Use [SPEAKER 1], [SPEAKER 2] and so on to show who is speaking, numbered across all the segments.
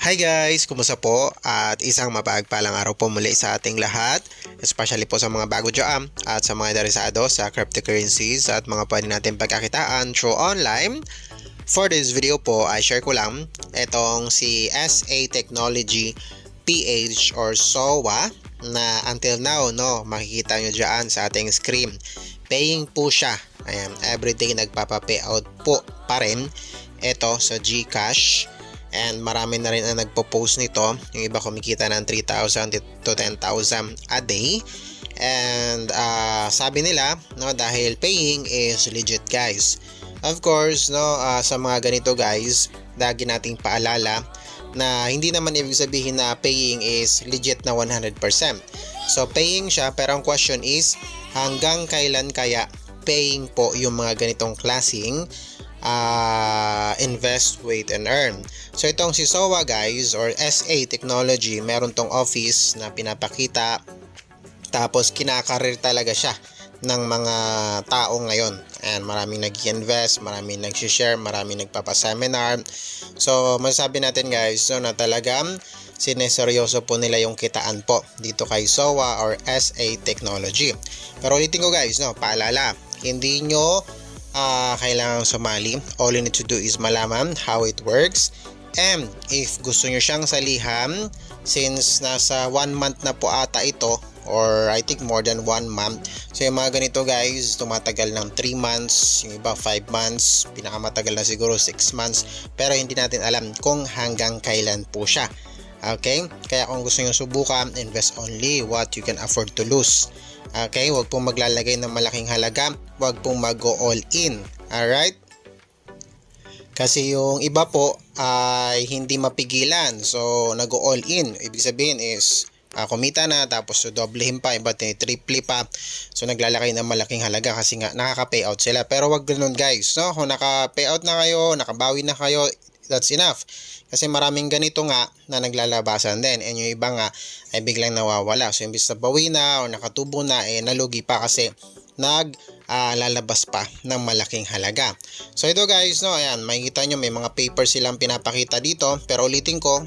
[SPEAKER 1] Hi guys! Kumusta po? At isang mapagpalang araw po muli sa ating lahat, especially po sa mga bago dyan at sa mga interesado sa cryptocurrencies at mga pwede natin pagkakitaan through online. For this video po ay share ko lang itong si SA Technology PH or SOA na until now makikita nyo dyan sa ating screen. Paying po siya. Ayan, everyday nagpapa-payout po pa rin ito sa GCash. And marami na rin ang nagpo-post nito. Yung iba kumikita ng 3,000 to 10,000 a day. And sabi nila dahil paying is legit guys. Of course sa mga ganito guys, lagi nating paalala na hindi naman ibig sabihin na paying is legit na 100%. So paying siya, pero ang question is hanggang kailan kaya paying po yung mga ganitong klaseng invest, wait and earn. So itong si SOA guys or SA Technology, meron tong office na pinapakita, tapos kinakarir talaga siya ng mga tao ngayon. And maraming nag-invest, maraming nag-share, maraming nagpapa-seminar. So masasabi natin guys na talagang sineseryoso po nila yung kitaan po dito kay SOA or SA Technology. Pero ulitin ko guys, paalala, hindi nyo kailangang sumali. All you need to do is malaman how it works. And if gusto nyo siyang salihan, since nasa 1 month na po ata ito, or I think more than 1 month. So yung mga ganito guys, tumatagal ng 3 months, yung iba 5 months, pinakamatagal na siguro 6 months. Pero hindi natin alam kung hanggang kailan po siya. Okay? Kaya kung gusto nyo subukan, invest only what you can afford to lose. Okay? Huwag pong maglalagay ng malaking halaga, huwag pong mag-go all in. Alright? Kasi yung iba po ay hindi mapigilan. So, nag-go all in. Ibig sabihin is, kumita na, tapos doblehin pa, iba triple pa. So, naglalagay ng malaking halaga kasi nga nakaka-payout sila. Pero wag ganun guys. Kung naka-payout na kayo, nakabawi na kayo, that's enough. Kasi maraming ganito nga na naglalabasan din. And yung iba nga ay biglang nawawala. So, imbis na bawi na o nakatubo na, nalugi pa kasi lalabas pa ng malaking halaga. So ito guys, ayan, makikita nyo may mga papers silang pinapakita dito. Pero ulitin ko,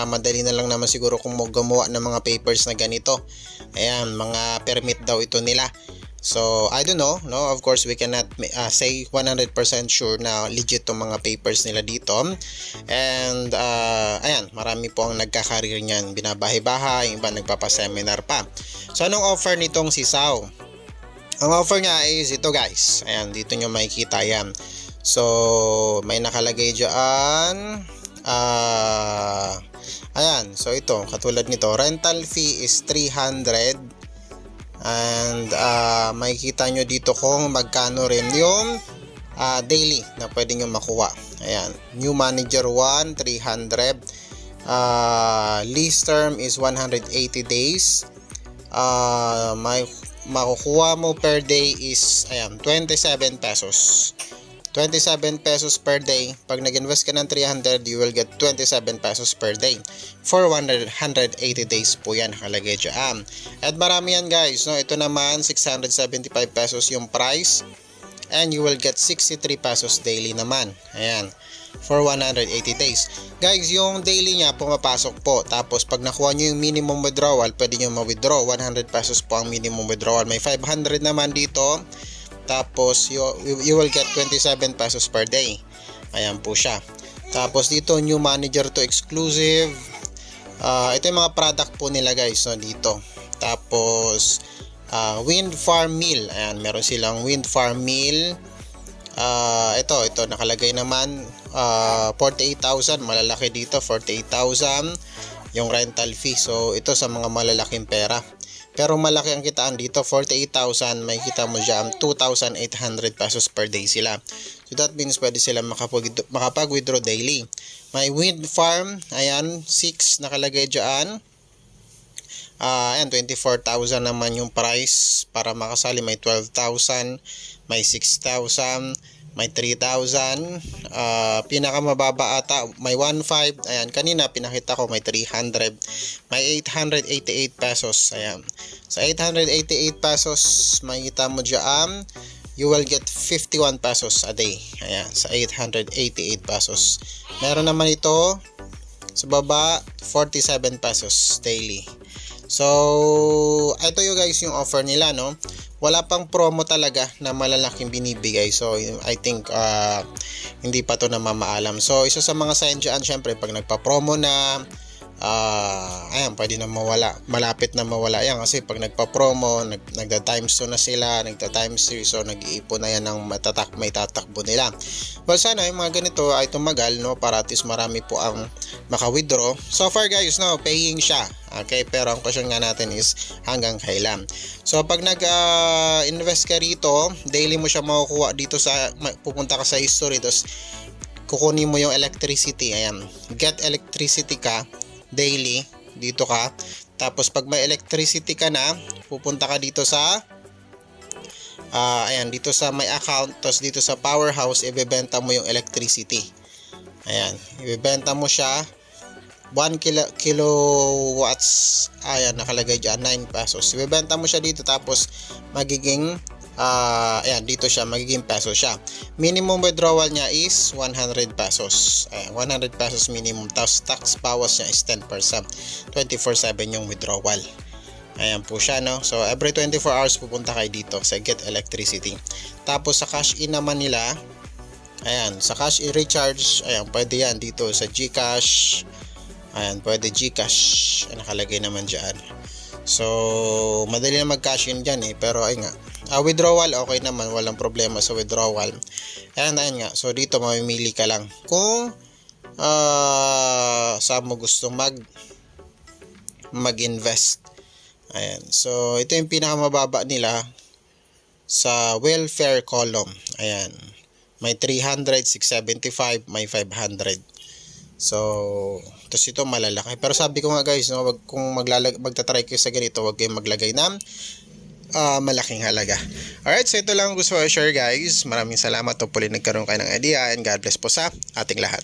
[SPEAKER 1] madali na lang naman siguro kung gumawa ng mga papers na ganito. Ayan, mga permit daw ito nila. So I don't know, of course we cannot say 100% sure na legit tong mga papers nila dito. And ayan, marami po ang nagkakarir niyan, binabahay-bahay, yung iba nagpapaseminar pa. So anong offer nitong si SAO? Ang offer niya is ito guys. Ayan, dito nyo makikita yan. So, may nakalagay dyan. Ayan, so ito, katulad nito. Rental fee is 300. And makikita nyo dito kung magkano rin yung daily na pwede nyo makuha. Ayan, new manager 1, 300. Lease term is 180 days. Makukuha mo per day is 27 pesos. 27 pesos per day. Pag nag-invest ka ng 300, you will get 27 pesos per day. For 180 days po yan nakalagay dyan. At marami yan guys. Ito naman 675 pesos yung price. And you will get 63 pesos daily naman. Ayan. For 180 days. Guys, yung daily niya pumapasok po. Tapos pag nakuha nyo yung minimum withdrawal, pwede nyo ma-withdraw. 100 pesos po ang minimum withdrawal. May 500 naman dito. Tapos you will get 27 pesos per day. Ayan po siya. Tapos dito new manager to exclusive. Ito yung mga product po nila guys dito. Tapos wind farm meal. Ayan, meron silang wind farm meal. Ito nakalagay naman 48,000, malalaki dito 48,000 yung rental fee. So ito sa mga malalaking pera. Pero malaki ang kitaan dito, 48,000, may kita mo dyan 2,800 pesos per day sila. So that means pwede sila makapag-withdraw daily. May wind farm, ayan 6 nakalagay dyan. Ayan 24,000 naman yung price para makasali. May 12,000, may 6,000, may 3,000, pinakamababa ata may 1,500. Ayan, kanina pinakita ko may 300, may 888 pesos. Ayan, sa 888 pesos makikita mo dyan you will get 51 pesos a day. Ayan, sa 888 pesos. Meron naman ito sa baba, 47 pesos daily. So, ito yung guys yung offer nila, no? Wala pang promo talaga na malalaking binibigay. So, I think hindi pa to na mamaalam. So, isa sa mga sign dyan, syempre, pag nagpa-promo na, ayan, pwede na mawala, malapit na mawala yan kasi pag nagpa-promo, nagda times 2 na sila, nagda times 3, so nag-iipon na yan ng may tatakbo nila. Well, sana yung mga ganito ay tumagal, no, para at least marami po ang maka-withdraw. So far guys, no, paying siya, okay, pero ang question nga natin is hanggang kailan. So pag nag-invest ka rito, daily mo siya makukuha dito sa, pupunta ka sa history, tapos kukunin mo yung electricity. Ayan, get electricity ka daily, dito ka. Tapos pag may electricity ka na, pupunta ka dito sa ayan, dito sa my account, tapos dito sa powerhouse, ibebenta mo yung electricity. Ayan, ibebenta mo siya 1 kilowatts, ayan, nakalagay dyan 9 pesos. Ibebenta mo siya dito, tapos magiging ayan, dito siya, magiging peso siya. Minimum withdrawal niya is 100 pesos. Ayan, 100 pesos minimum. Tapos tax bawas niya is 10%. 24/7 yung withdrawal. Ayan po siya, no? So, every 24 hours pupunta kayo dito sa Get Electricity. Tapos, sa cash in naman nila, ayan, sa cash in recharge, ayan, pwede yan dito sa GCash. Ayan, pwede GCash. Ayan, nakalagay naman dyan. So, madali na mag-cash in dyan pero ay nga. Withdrawal, okay naman. Walang problema sa withdrawal. Ayan nga. So, dito mamimili ka lang kung saan mo gusto mag-invest. Ayan. So, ito yung pinakamababa nila sa welfare column. Ayan. May 300, 675, may 500. So, tapos ito malalaki. Pero sabi ko nga guys, no, kung magta-try kayo sa ganito, huwag kayong maglagay ng malaking halaga. Alright, so ito lang gusto ko i-share guys. Maraming salamat. Hopefully nagkaroon kayo ng idea, and God bless po sa ating lahat.